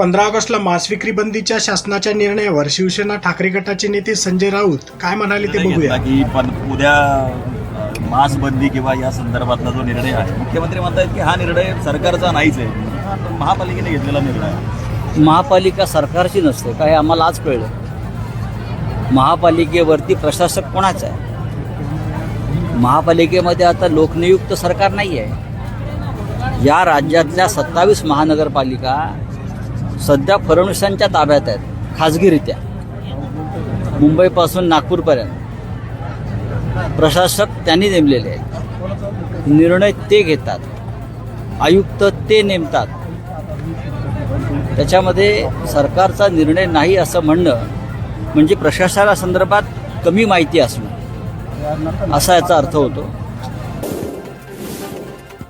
15 ऑगस्टला मांस विक्री बंदीच्या शासनाच्या निर्णयावर शिवसेना ठाकरे गटाचे नेते संजय राऊत काय म्हणाले ते बघूया. की उद्या मांस बंदी किंवा या संदर्भातला जो निर्णय आहे, मुख्यमंत्री म्हणतात की हा निर्णय सरकारचा नाहीच आहे, महापालिकेने घेतलेला निर्णय आहे. महापालिका सरकारची नसते काय, आम्हाला आज कळलं. महापालिकेवरती प्रशासक कोणाचा आहे? महापालिकेमध्ये आता लोकनियुक्त सरकार नाही आहे. या राज्यातल्या 27 महानगरपालिका सध्या फडणवीसांच्या ताब्यात आहेत, खाजगीरित्या. मुंबईपासून नागपूरपर्यंत प्रशासक त्यांनी नेमलेले आहेत, निर्णय ते घेतात, आयुक्त ते नेमतात. त्याच्यामध्ये सरकारचा निर्णय नाही असं म्हणणं म्हणजे प्रशासनासंदर्भात कमी माहिती असणं असा याचा अर्थ होतो.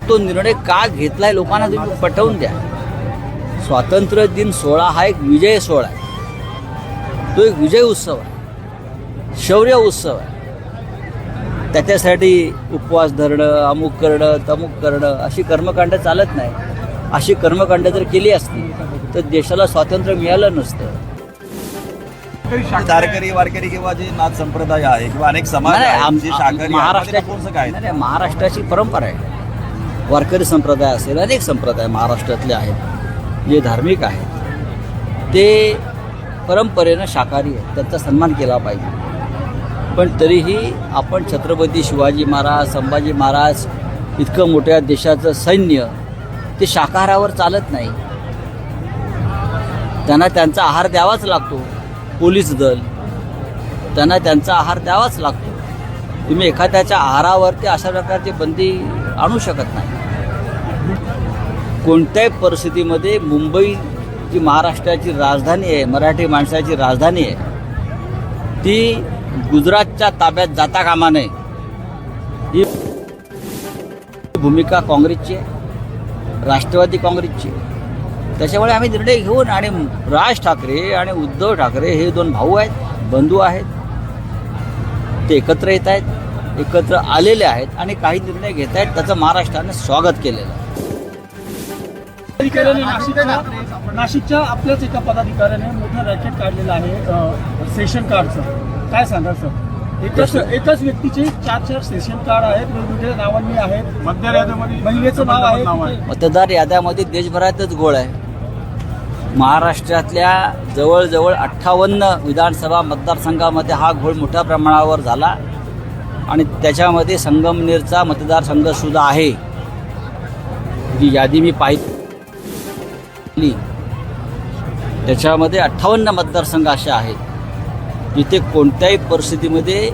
तो निर्णय का घेतलाय लोकांना तुम्ही पटवून द्या. स्वातंत्र्य दिन सोहळा हा एक विजय सोहळा आहे, तो एक विजय उत्सव आहे, शौर्य उत्सव आहे. त्याच्यासाठी उपवास धरणं, अमुक करणं, तमुक करणं अशी कर्मकांड चालत नाही. अशी कर्मकांड जर केली असती तर देशाला स्वातंत्र्य मिळालं नसतं. धारकरी वारकरी किंवा जे नाथ संप्रदाय आहे किंवा अनेक समाज आमची शाकाहारी महाराष्ट्राची महाराष्ट्राची परंपरा आहे. वारकरी संप्रदाय असेल, अनेक संप्रदाय महाराष्ट्रातले आहेत जे धार्मिक आहेत, ते परंपरेनं शाकाहारी आहेत, त्यांचा सन्मान केला पाहिजे. पण तरीही आपण छत्रपती शिवाजी महाराज, संभाजी महाराज इतकं मोठ्या देशाचं सैन्य ते शाकाहारावर चालत नाही. त्यांना त्यांचा आहार द्यावाच लागतो. पोलीस दल त्यांना त्यांचा आहार द्यावाच लागतो. तुम्ही एखाद्याच्या आहारावरती अशा प्रकारची बंदी आणू शकत नाही. कोणत्याही परिस्थितीमध्ये मुंबई जी महाराष्ट्राची राजधानी आहे, मराठी माणसाची राजधानी आहे, ती गुजरातच्या ताब्यात जाता कामा नये. ही भूमिका काँग्रेसची आहे, राष्ट्रवादी काँग्रेसची आहे. त्याच्यामुळे आम्ही निर्णय घेऊन, आणि राज ठाकरे आणि उद्धव ठाकरे हे दोन भाऊ आहेत, बंधू आहेत, ते एकत्र येत आहेत, एकत्र आलेले आहेत आणि काही निर्णय घेत आहेत. त्याचं महाराष्ट्राने स्वागत केलेलं आहे. नाशिकच्या आपल्याच एका पदाधिकाऱ्याने मोठं रॅकेट काढलेलं आहे सेशन कार्डचं. काय सांगा सर? एकाच व्यक्तीचे 4 सेशन कार्ड आहेत, वेगवेगळ्या नावांनी आहेत. मतदार याद्यामध्ये महिलेचं नाव आहे. मतदार याद्यामध्ये देशभरातच घोळ आहे. महाराष्ट्रातल्या जवळजवळ 58 विधानसभा मतदारसंघामध्ये हा घोळ मोठ्या प्रमाणावर झाला आणि त्याच्यामध्ये संगमनेरचा मतदारसंघसुद्धा आहे. जी यादी मी पाहिली त्याच्यामध्ये 58 मतदारसंघ असे आहेत जिथे कोणत्याही परिस्थितीमध्ये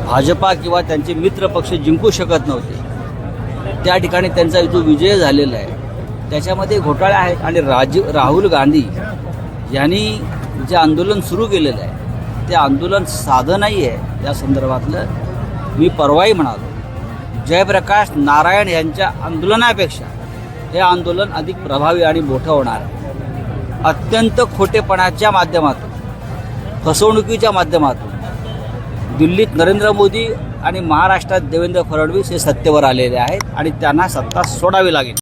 भाजपा किंवा त्यांचे मित्र पक्ष जिंकू शकत नव्हते. त्या ठिकाणी त्यांचा जो विजय झालेला आहे त्याच्यामध्ये घोटाळे आहेत. आणि राहुल गांधी यांनी जे आंदोलन सुरू केलेलं आहे ते आंदोलन साधं नाही आहे. त्या संदर्भातलं मी परवाही म्हणालो, जयप्रकाश नारायण यांच्या आंदोलनापेक्षा हे आंदोलन अधिक प्रभावी आणि मोठं होणार आहे. अत्यंत खोटेपणाच्या माध्यमातून, फसवणुकीच्या माध्यमातून दिल्लीत नरेंद्र मोदी आणि महाराष्ट्रात देवेंद्र फडणवीस हे सत्तेवर आलेले आहेत आणि त्यांना सत्ता सोडावी लागेल.